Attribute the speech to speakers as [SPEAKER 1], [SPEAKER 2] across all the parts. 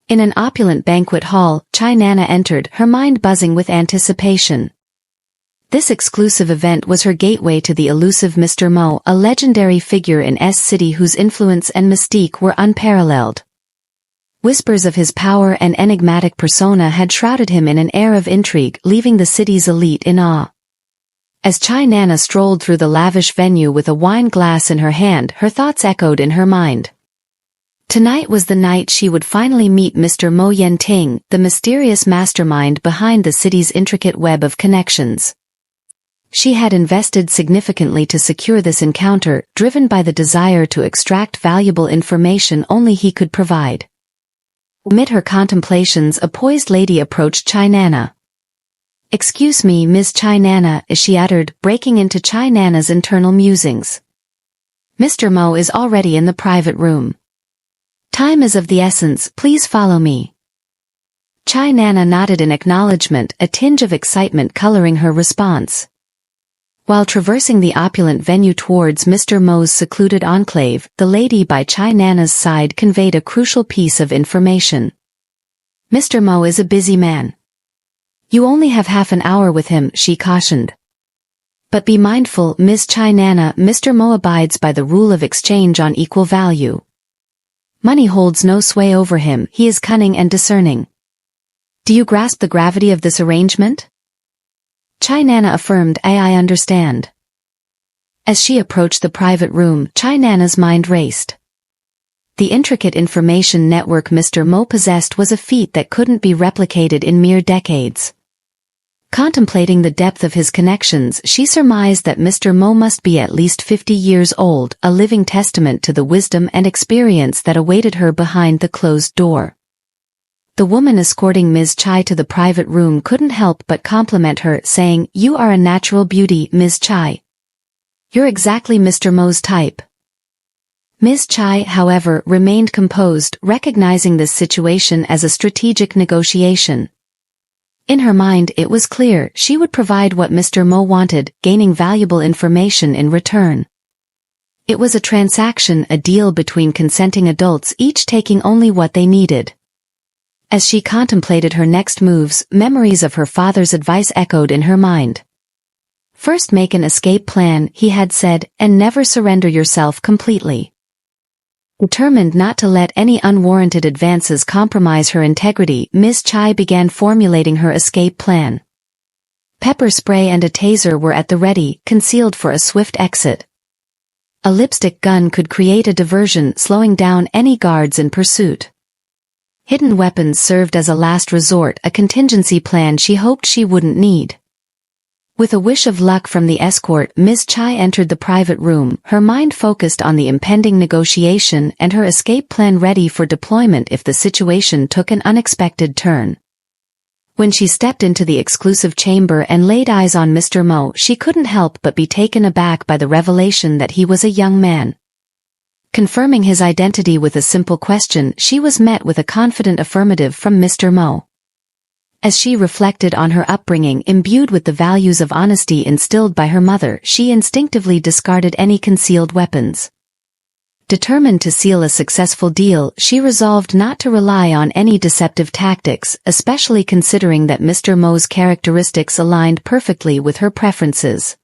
[SPEAKER 1] In an opulent banquet hall, Chai Nana entered, her mind buzzing with anticipation. This exclusive event was her gateway to the elusive Mr. Mo, a legendary figure in S-City whose influence and mystique were unparalleled. Whispers of his power and enigmatic persona had shrouded him in an air of intrigue, leaving the city's elite in awe. As Chai Nana strolled through the lavish venue with a wine glass in her hand, her thoughts echoed in her mind. Tonight was the night she would finally meet Mr. Mo Yenting, the mysterious mastermind behind the city's intricate web of connections. She had invested significantly to secure this encounter, driven by the desire to extract valuable information only he could provide. Amid her contemplations, a poised lady approached Chai Nana. "Excuse me, Ms. Chai Nana," she uttered, breaking into Chai Nana's internal musings. "Mr. Mo is already in the private room. Time is of the essence, please follow me." Chai Nana nodded in acknowledgement, a tinge of excitement coloring her response. While traversing the opulent venue towards Mr. Mo's secluded enclave, the lady by Chai Nana's side conveyed a crucial piece of information. "Mr. Mo is a busy man. You only have half an hour with him," she cautioned. "But be mindful, Ms. Chai Nana, Mr. Mo abides by the rule of exchange on equal value. Money holds no sway over him, he is cunning and discerning. Do you grasp the gravity of this arrangement?" Chai Nana affirmed, I understand." As she approached the private room, Chai Nana's mind raced. The intricate information network Mr. Mo possessed was a feat that couldn't be replicated in mere decades. Contemplating the depth of his connections, she surmised that Mr. Mo must be at least 50 years old, a living testament to the wisdom and experience that awaited her behind the closed door. The woman escorting Ms. Chai to the private room couldn't help but compliment her, saying, "You are a natural beauty, Ms. Chai. You're exactly Mr. Mo's type." Ms. Chai, however, remained composed, recognizing this situation as a strategic negotiation. In her mind, it was clear she would provide what Mr. Mo wanted, gaining valuable information in return. It was a transaction, a deal between consenting adults, each taking only what they needed. As she contemplated her next moves, memories of her father's advice echoed in her mind. "First make an escape plan," he had said, "and never surrender yourself completely." Determined not to let any unwarranted advances compromise her integrity, Ms. Chai began formulating her escape plan. Pepper spray and a taser were at the ready, concealed for a swift exit. A lipstick gun could create a diversion, slowing down any guards in pursuit. Hidden weapons served as a last resort, a contingency plan she hoped she wouldn't need. With a wish of luck from the escort, Ms. Chai entered the private room, her mind focused on the impending negotiation and her escape plan ready for deployment if the situation took an unexpected turn. When she stepped into the exclusive chamber and laid eyes on Mr. Mo, she couldn't help but be taken aback by the revelation that he was a young man. Confirming his identity with a simple question, she was met with a confident affirmative from Mr. Mo. As she reflected on her upbringing imbued with the values of honesty instilled by her mother, she instinctively discarded any concealed weapons. Determined to seal a successful deal, she resolved not to rely on any deceptive tactics, especially considering that Mr. Mo's characteristics aligned perfectly with her preferences.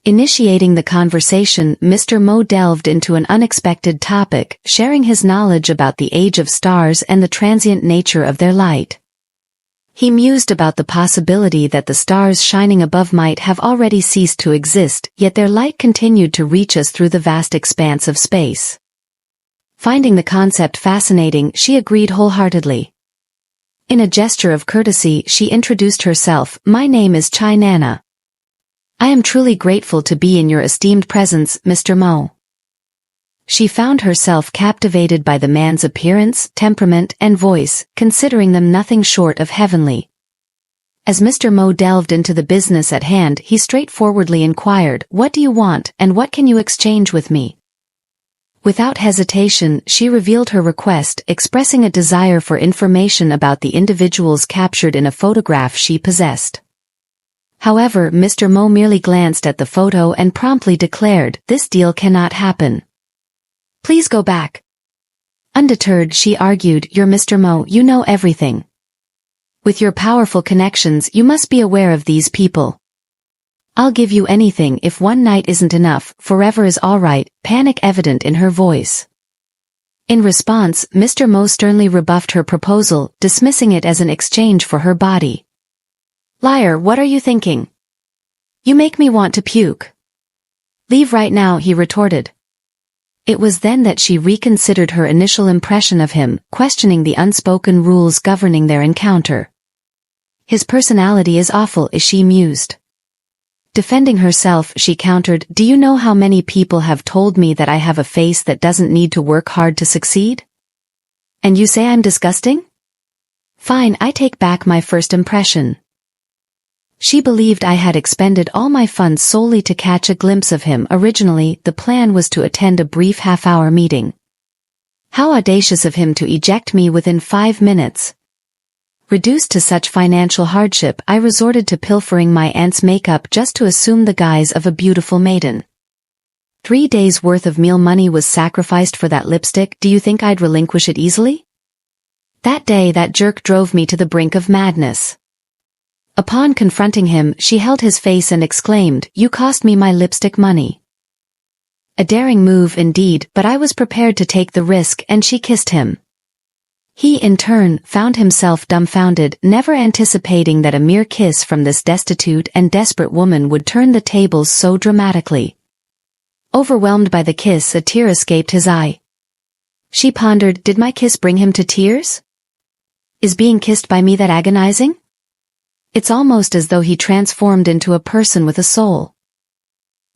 [SPEAKER 1] Initiating the conversation, Mr. Mo delved into an unexpected topic, sharing his knowledge about the age of stars and the transient nature of their light. He mused about the possibility that the stars shining above might have already ceased to exist, yet their light continued to reach us through the vast expanse of space. Finding the concept fascinating, she agreed wholeheartedly. In a gesture of courtesy, she introduced herself, "My name is Chai Nana. I am truly grateful to be in your esteemed presence, Mr. Mo." She found herself captivated by the man's appearance, temperament, and voice, considering them nothing short of heavenly. As Mr. Mo delved into the business at hand, he straightforwardly inquired, "What do you want, and what can you exchange with me?" Without hesitation, she revealed her request, expressing a desire for information about the individuals captured in a photograph she possessed. However, Mr. Mo merely glanced at the photo and promptly declared, "This deal cannot happen. Please go back." Undeterred, she argued, "You're Mr. Mo, you know everything. With your powerful connections, you must be aware of these people. I'll give you anything if one night isn't enough, forever is all right," panic evident in her voice. In response, Mr. Mo sternly rebuffed her proposal, dismissing it as an exchange for her body. "Liar, what are you thinking? You make me want to puke." "Leave right now," he retorted. It was then that she reconsidered her initial impression of him, questioning the unspoken rules governing their encounter. "His personality is awful," she mused. Defending herself, she countered, "Do you know how many people have told me that I have a face that doesn't need to work hard to succeed? And you say I'm disgusting? Fine, I take back my first impression." She believed I had expended all my funds solely to catch a glimpse of him. Originally, the plan was to attend a brief half-hour meeting. How audacious of him to eject me within 5 minutes. Reduced to such financial hardship, I resorted to pilfering my aunt's makeup just to assume the guise of a beautiful maiden. 3 days' worth of meal money was sacrificed for that lipstick. Do you think I'd relinquish it easily? That day, that jerk drove me to the brink of madness. Upon confronting him, she held his face and exclaimed, "You cost me my lipstick money." A daring move indeed, but I was prepared to take the risk, and she kissed him. He, in turn, found himself dumbfounded, never anticipating that a mere kiss from this destitute and desperate woman would turn the tables so dramatically. Overwhelmed by the kiss, a tear escaped his eye. She pondered, did my kiss bring him to tears? Is being kissed by me that agonizing? It's almost as though he transformed into a person with a soul.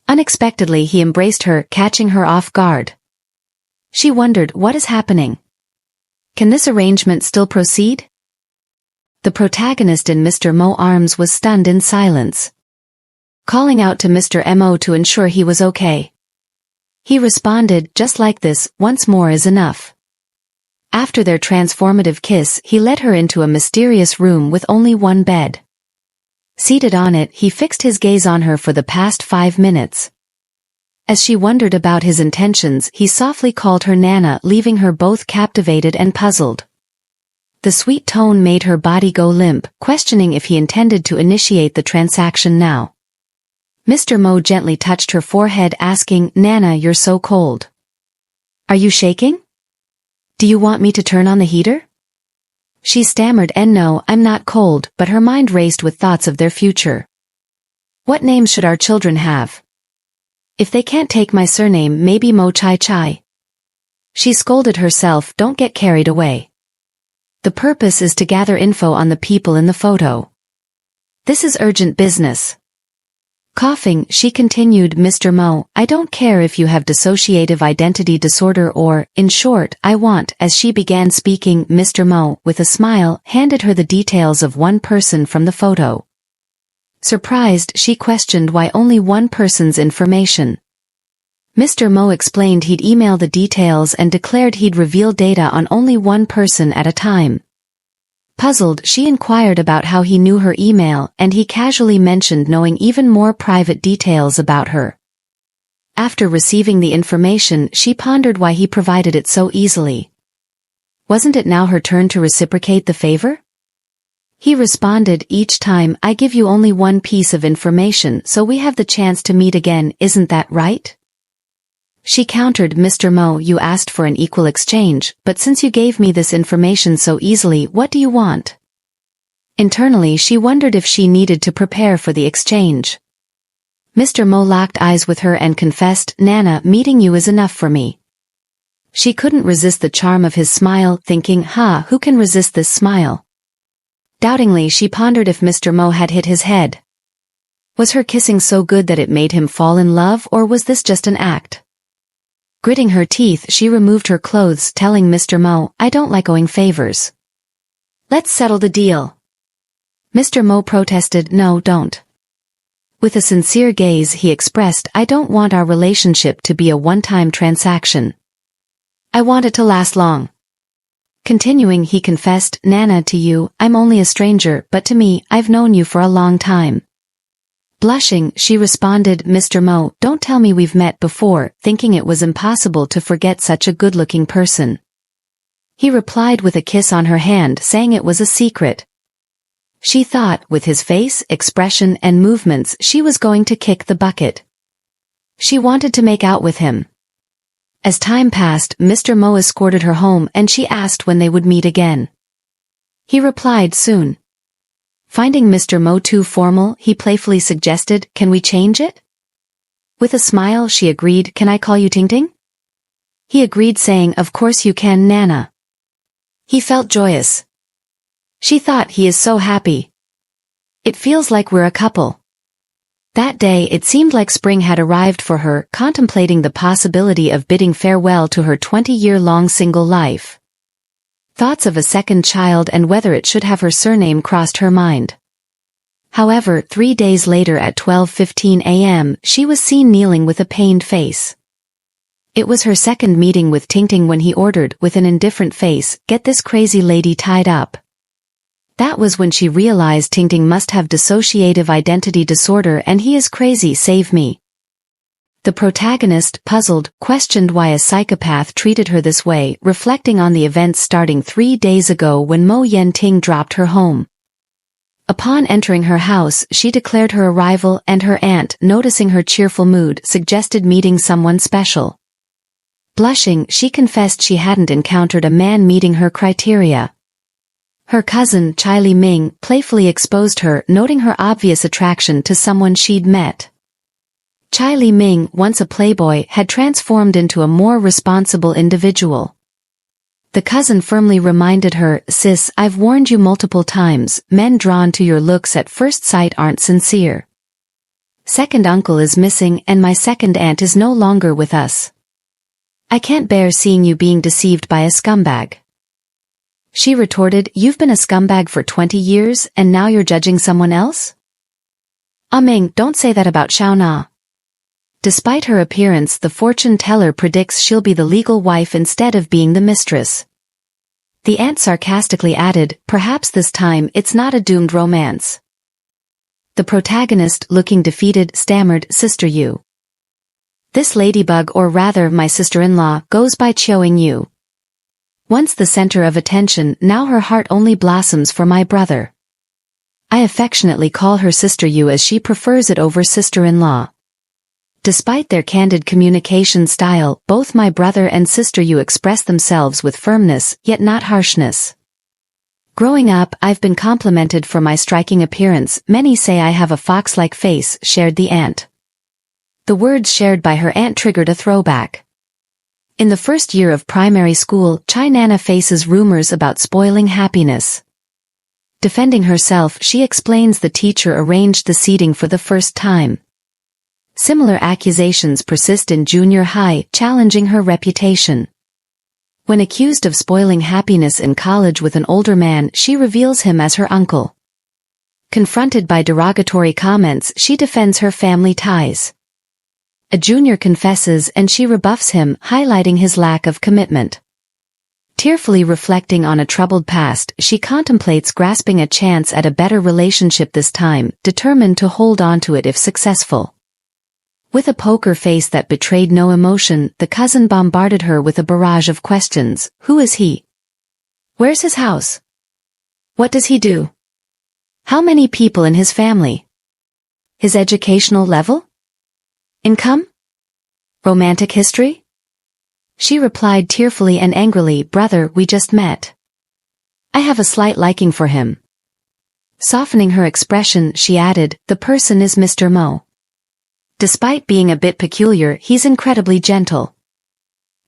[SPEAKER 1] Unexpectedly, he embraced her, catching her off guard. She wondered, what is happening? Can this arrangement still proceed? The protagonist in Mr. Mo's arms was stunned in silence, calling out to Mr. Mo to ensure he was okay. He responded, "Just like this, once more is enough." After their transformative kiss, he led her into a mysterious room with only one bed. Seated on it, he fixed his gaze on her for the past 5 minutes. As she wondered about his intentions, he softly called her Nana, leaving her both captivated and puzzled. The sweet tone made her body go limp, questioning if he intended to initiate the transaction now. Mr. Mo gently touched her forehead, asking, "Nana, you're so cold. Are you shaking? Do you want me to turn on the heater?" She stammered, "No, I'm not cold," but her mind raced with thoughts of their future. What name should our children have? If they can't take my surname, maybe Mo Chai Chai. She scolded herself, "Don't get carried away. The purpose is to gather info on the people in the photo. This is urgent business." Coughing, she continued, "Mr. Mo, I don't care if you have dissociative identity disorder or, in short, I want," as she began speaking, Mr. Mo, with a smile, handed her the details of one person from the photo. Surprised, she questioned why only one person's information. Mr. Mo explained he'd email the details and declared he'd reveal data on only one person at a time. Puzzled, she inquired about how he knew her email, and he casually mentioned knowing even more private details about her. After receiving the information, she pondered why he provided it so easily. Wasn't it now her turn to reciprocate the favor? He responded, "Each time, I give you only one piece of information, so we have the chance to meet again, isn't that right?" She countered, "Mr. Mo, you asked for an equal exchange, but since you gave me this information so easily, what do you want?" Internally, she wondered if she needed to prepare for the exchange. Mr. Mo locked eyes with her and confessed, "Nana, meeting you is enough for me." She couldn't resist the charm of his smile, thinking, who can resist this smile? Doubtingly, she pondered if Mr. Mo had hit his head. Was her kissing so good that it made him fall in love, or was this just an act? Gritting her teeth, she removed her clothes, telling Mr. Mo, "I don't like owing favors. Let's settle the deal." Mr. Mo protested, "No, don't." With a sincere gaze, he expressed, "I don't want our relationship to be a one-time transaction. I want it to last long." Continuing, he confessed, "Nana, to you, I'm only a stranger, but to me, I've known you for a long time." Blushing, she responded, "Mr. Mo, don't tell me we've met before," thinking it was impossible to forget such a good-looking person. He replied with a kiss on her hand, saying it was a secret. She thought, with his face, expression, and movements, she was going to kick the bucket. She wanted to make out with him. As time passed, Mr. Mo escorted her home and she asked when they would meet again. He replied soon. Finding Mr. Mo too formal, he playfully suggested, "Can we change it?" With a smile she agreed, "Can I call you Ting Ting?" He agreed, saying, "Of course you can, Nana." He felt joyous. She thought, "He is so happy. It feels like we're a couple." That day it seemed like spring had arrived for her, contemplating the possibility of bidding farewell to her 20-year-long single life. Thoughts of a second child and whether it should have her surname crossed her mind. However, 3 days later at 12:15 a.m., she was seen kneeling with a pained face. It was her second meeting with Ting Ting when he ordered, with an indifferent face, "Get this crazy lady tied up." That was when she realized Ting Ting must have dissociative identity disorder and he is crazy, save me. The protagonist, puzzled, questioned why a psychopath treated her this way, reflecting on the events starting 3 days ago when Mo Yen-ting dropped her home. Upon entering her house, she declared her arrival and her aunt, noticing her cheerful mood, suggested meeting someone special. Blushing, she confessed she hadn't encountered a man meeting her criteria. Her cousin, Chai Li Ming, playfully exposed her, noting her obvious attraction to someone she'd met. Chai Li Ming, once a playboy, had transformed into a more responsible individual. The cousin firmly reminded her, "Sis, I've warned you multiple times, men drawn to your looks at first sight aren't sincere. Second uncle is missing and my second aunt is no longer with us. I can't bear seeing you being deceived by a scumbag." She retorted, "You've been a scumbag for 20 years and now you're judging someone else? Ming, don't say that about Xiao Na." Despite her appearance, the fortune teller predicts she'll be the legal wife instead of being the mistress. The aunt sarcastically added, "Perhaps this time it's not a doomed romance." The protagonist, looking defeated, stammered, "Sister Yu. This ladybug, or rather my sister-in-law, goes by Chioing Yu. Once the center of attention, now her heart only blossoms for my brother. I affectionately call her Sister Yu as she prefers it over sister-in-law." Despite their candid communication style, both my brother and Sister Yu express themselves with firmness, yet not harshness. "Growing up, I've been complimented for my striking appearance. Many say I have a fox-like face," shared the aunt. The words shared by her aunt triggered a throwback. In the first year of primary school, Chai Nana faces rumors about spoiling happiness. Defending herself, she explains the teacher arranged the seating for the first time. Similar accusations persist in junior high, challenging her reputation. When accused of spoiling happiness in college with an older man, she reveals him as her uncle. Confronted by derogatory comments, she defends her family ties. A junior confesses and she rebuffs him, highlighting his lack of commitment. Tearfully reflecting on a troubled past, she contemplates grasping a chance at a better relationship this time, determined to hold on to it if successful. With a poker face that betrayed no emotion, the cousin bombarded her with a barrage of questions. Who is he? Where's his house? What does he do? How many people in his family? His educational level? Income? Romantic history? She replied tearfully and angrily, "Brother, we just met. I have a slight liking for him." Softening her expression, she added, "The person is Mr. Mo. Despite being a bit peculiar, he's incredibly gentle.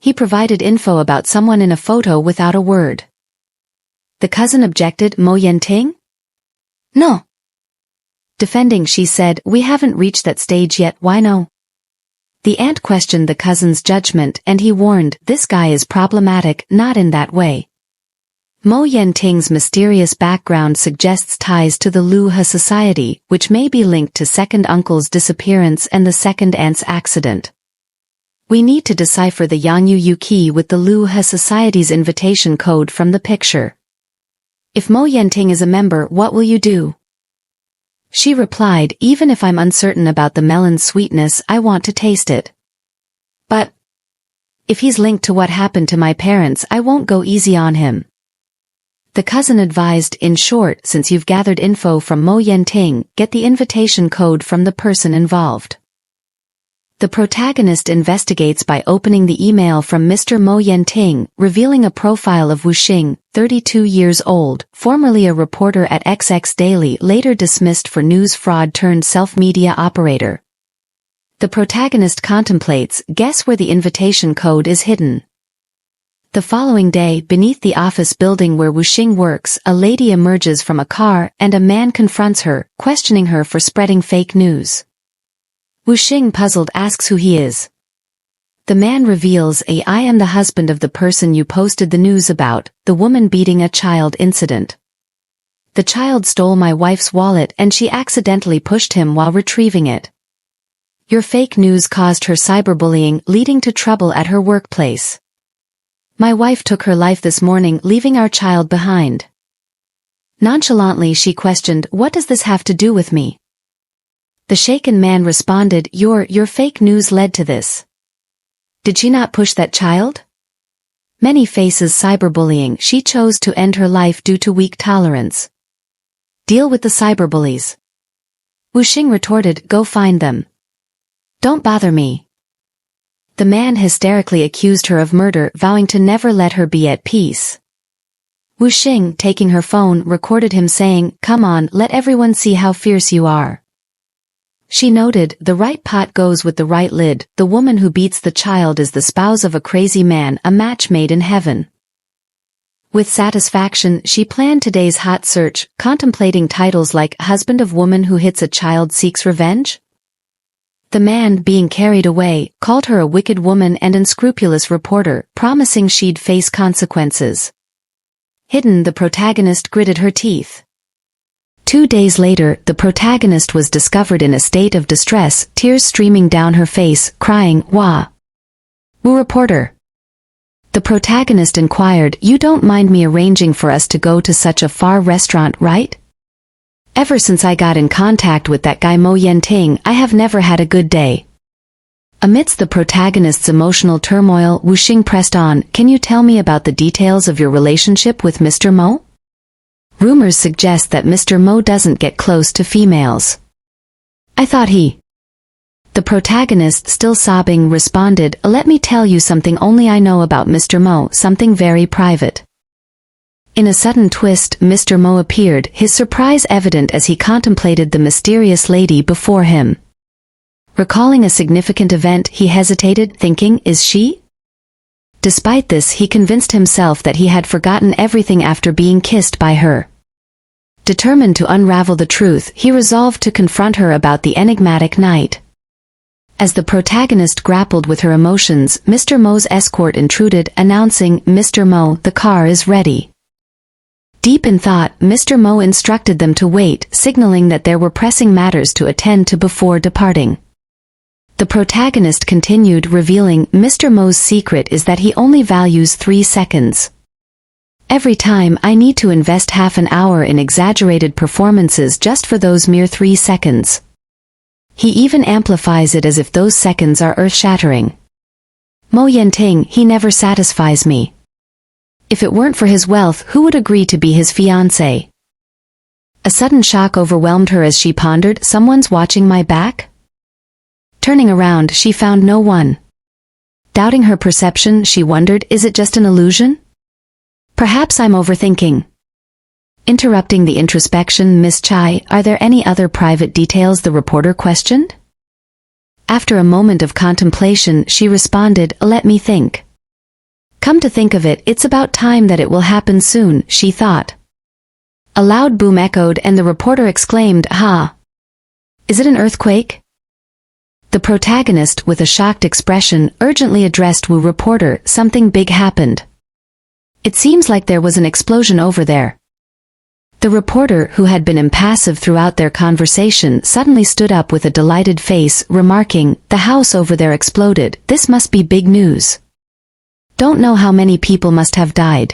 [SPEAKER 1] He provided info about someone in a photo without a word." The cousin objected, "Mo Yen-ting? No." Defending, she said, "We haven't reached that stage yet, why no?" The aunt questioned the cousin's judgment and he warned, "This guy is problematic, not in that way." Mo Yen-ting's mysterious background suggests ties to the Lu He society, which may be linked to second uncle's disappearance and the second aunt's accident. We need to decipher the Yangyu Yu key with the Lu He society's invitation code from the picture. "If Mo Yen-ting is a member, what will you do?" She replied, "Even if I'm uncertain about the melon's sweetness, I want to taste it. But if he's linked to what happened to my parents, I won't go easy on him. The cousin advised, in short, since you've gathered info from Mo Yenting, get the invitation code from the person involved. The protagonist investigates by opening the email from Mr. Mo Yenting, revealing a profile of Wu Xing, 32 years old, formerly a reporter at XX Daily, later dismissed for news fraud turned self-media operator. The protagonist contemplates, guess where the invitation code is hidden. The following day, beneath the office building where Wu Xing works, a lady emerges from a car and a man confronts her, questioning her for spreading fake news. Wu Xing, puzzled, asks who he is. The man reveals, I am the husband of the person you posted the news about, the woman beating a child incident. The child stole my wife's wallet and she accidentally pushed him while retrieving it. Your fake news caused her cyberbullying, leading to trouble at her workplace. My wife took her life this morning, leaving our child behind. Nonchalantly she questioned, what does this have to do with me? The shaken man responded, your fake news led to this. Did she not push that child? Many faces cyberbullying, she chose to end her life due to weak tolerance. Deal with the cyberbullies. Wu Xing retorted, go find them. Don't bother me. The man hysterically accused her of murder, vowing to never let her be at peace. Wu Xing, taking her phone, recorded him saying, come on, let everyone see how fierce you are. She noted, the right pot goes with the right lid, the woman who beats the child is the spouse of a crazy man, a match made in heaven. With satisfaction, she planned today's hot search, contemplating titles like, husband of woman who hits a child seeks revenge? The man, being carried away, called her a wicked woman and unscrupulous reporter, promising she'd face consequences. Hidden, the protagonist gritted her teeth. 2 days later, the protagonist was discovered in a state of distress, tears streaming down her face, crying, wah. Wu reporter. The protagonist inquired, you don't mind me arranging for us to go to such a far restaurant, right? Ever since I got in contact with that guy Mo Yenting, I have never had a good day. Amidst the protagonist's emotional turmoil, Wu Xing pressed on, can you tell me about the details of your relationship with Mr. Mo? Rumors suggest that Mr. Mo doesn't get close to females. I thought he... The protagonist, still sobbing, responded, let me tell you something only I know about Mr. Mo, something very private. In a sudden twist, Mr. Mo appeared, his surprise evident as he contemplated the mysterious lady before him. Recalling a significant event, he hesitated, thinking, is she? Despite this, he convinced himself that he had forgotten everything after being kissed by her. Determined to unravel the truth, he resolved to confront her about the enigmatic night. As the protagonist grappled with her emotions, Mr. Mo's escort intruded, announcing, Mr. Mo, the car is ready. Deep in thought, Mr. Mo instructed them to wait, signaling that there were pressing matters to attend to before departing. The protagonist continued, revealing, Mr. Mo's secret is that he only values 3 seconds. Every time, I need to invest half an hour in exaggerated performances just for those mere 3 seconds. He even amplifies it as if those seconds are earth-shattering. Mo Yenting, he never satisfies me. If it weren't for his wealth, who would agree to be his fiancé? A sudden shock overwhelmed her as she pondered, someone's watching my back? Turning around, she found no one. Doubting her perception, she wondered, is it just an illusion? Perhaps I'm overthinking. Interrupting the introspection, Miss Chai, are there any other private details the reporter questioned? After a moment of contemplation, she responded, let me think. Come to think of it, it's about time that it will happen soon, she thought. A loud boom echoed and the reporter exclaimed, ha! Is it an earthquake? The protagonist, with a shocked expression, urgently addressed Wu reporter, something big happened. It seems like there was an explosion over there. The reporter, who had been impassive throughout their conversation, suddenly stood up with a delighted face, remarking, the house over there exploded, this must be big news. Don't know how many people must have died.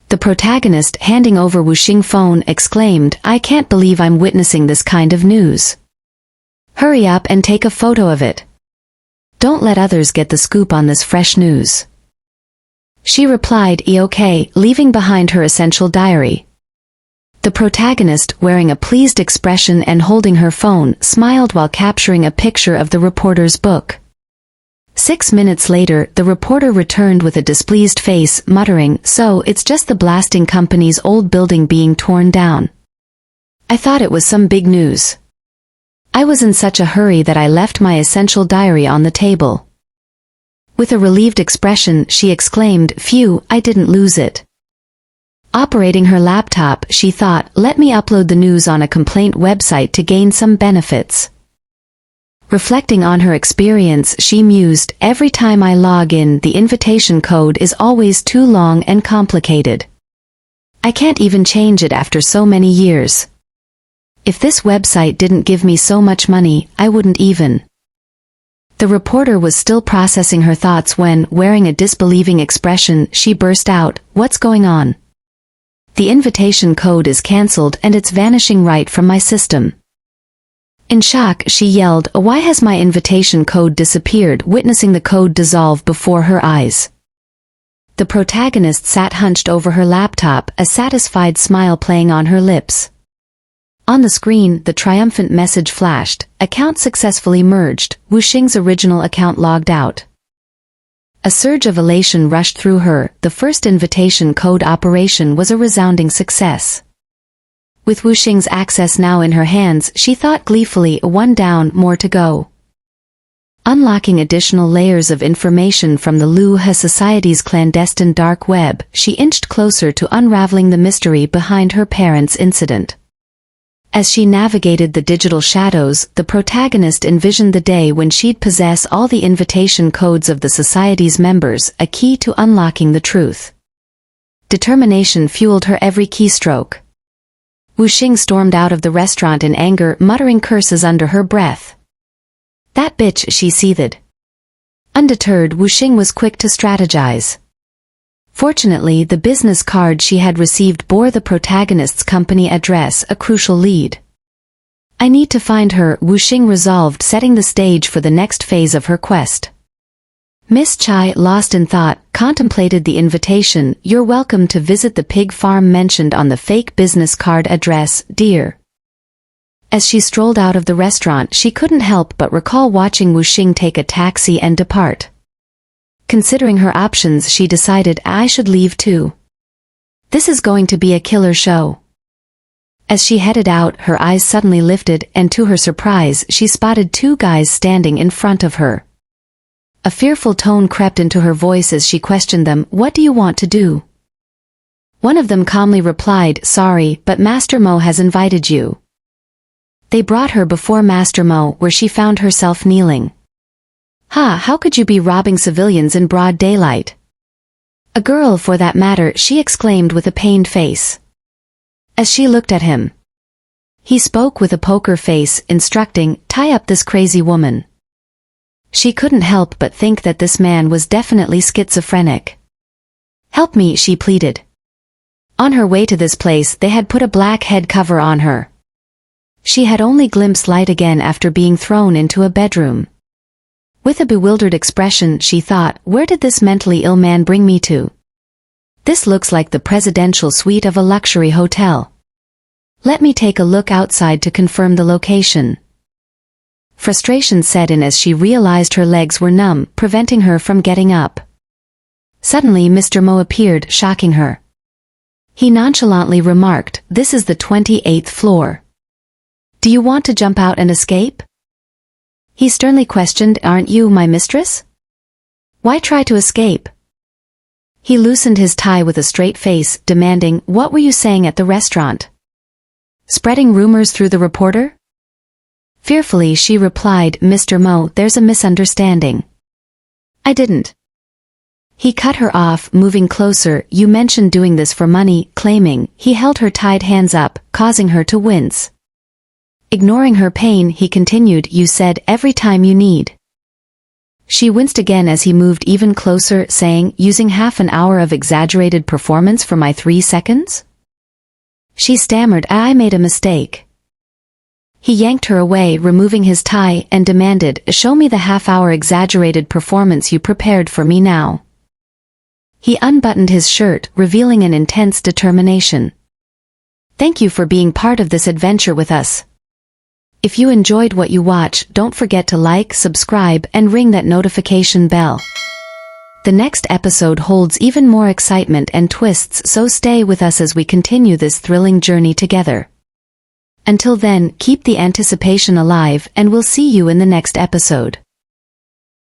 [SPEAKER 1] The protagonist, handing over Wu Xing's phone, exclaimed, I can't believe I'm witnessing this kind of news. Hurry up and take a photo of it. Don't let others get the scoop on this fresh news." She replied, "Okay," leaving behind her essential diary. The protagonist, wearing a pleased expression and holding her phone, smiled while capturing a picture of the reporter's book. 6 minutes later, the reporter returned with a displeased face, muttering, "So, it's just the blasting company's old building being torn down. I thought it was some big news. I was in such a hurry that I left my essential diary on the table." With a relieved expression, she exclaimed, "Phew, I didn't lose it." Operating her laptop, she thought, "Let me upload the news on a complaint website to gain some benefits." Reflecting on her experience, she mused, "Every time I log in, the invitation code is always too long and complicated. I can't even change it after so many years. If this website didn't give me so much money, I wouldn't even." The reporter was still processing her thoughts when, wearing a disbelieving expression, she burst out, "What's going on? The invitation code is cancelled and it's vanishing right from my system." In shock, she yelled, "Why has my invitation code disappeared?" witnessing the code dissolve before her eyes. The protagonist sat hunched over her laptop, a satisfied smile playing on her lips. On the screen, the triumphant message flashed, "Account successfully merged, Wuxing's original account logged out." A surge of elation rushed through her. The first invitation code operation was a resounding success. With Wuxing's access now in her hands, she thought gleefully, "One down, more to go." Unlocking additional layers of information from the Lu He Society's clandestine dark web, she inched closer to unraveling the mystery behind her parents' incident. As she navigated the digital shadows, the protagonist envisioned the day when she'd possess all the invitation codes of the society's members, a key to unlocking the truth. Determination fueled her every keystroke. Wuxing stormed out of the restaurant in anger, muttering curses under her breath. "That bitch," she seethed. Undeterred, Wuxing was quick to strategize. Fortunately, the business card she had received bore the protagonist's company address, a crucial lead. "I need to find her," Wuxing resolved, setting the stage for the next phase of her quest. Miss Chai, lost in thought, contemplated the invitation, "You're welcome to visit the pig farm mentioned on the fake business card address, dear." As she strolled out of the restaurant, she couldn't help but recall watching Wuxing take a taxi and depart. Considering her options, she decided, "I should leave too. This is going to be a killer show." As she headed out, her eyes suddenly lifted, and to her surprise, she spotted 2 guys standing in front of her. A fearful tone crept into her voice as she questioned them, "What do you want to do?" One of them calmly replied, "Sorry, but Master Mo has invited you." They brought her before Master Mo, where she found herself kneeling. "Ha, how could you be robbing civilians in broad daylight?" "A girl, for that matter," she exclaimed with a pained face. As she looked at him, he spoke with a poker face, instructing, "Tie up this crazy woman." She couldn't help but think that this man was definitely schizophrenic. "Help me," she pleaded. On her way to this place, they had put a black head cover on her. She had only glimpsed light again after being thrown into a bedroom. With a bewildered expression, she thought, "Where did this mentally ill man bring me to? This looks like the presidential suite of a luxury hotel. Let me take a look outside to confirm the location." Frustration set in as she realized her legs were numb, preventing her from getting up. Suddenly Mr. Mo appeared, shocking her. He nonchalantly remarked, "This is the 28th floor. Do you want to jump out and escape?" He sternly questioned, "Aren't you my mistress? Why try to escape?" He loosened his tie with a straight face, demanding, "What were you saying at the restaurant? Spreading rumors through the reporter?" Fearfully she replied, "Mr. Mo, there's a misunderstanding. I didn't." He cut her off, moving closer. "You mentioned doing this for money," claiming. He held her tied hands up, causing her to wince. Ignoring her pain, he continued, "You said every time you need." She winced again as he moved even closer, saying, "Using half an hour of exaggerated performance for my 3 seconds?" She stammered, "I made a mistake." He yanked her away, removing his tie, and demanded, "Show me the half-hour exaggerated performance you prepared for me now." He unbuttoned his shirt, revealing an intense determination. "Thank you for being part of this adventure with us. If you enjoyed what you watch, don't forget to like, subscribe, and ring that notification bell. The next episode holds even more excitement and twists, so stay with us as we continue this thrilling journey together. Until then, keep the anticipation alive, and we'll see you in the next episode.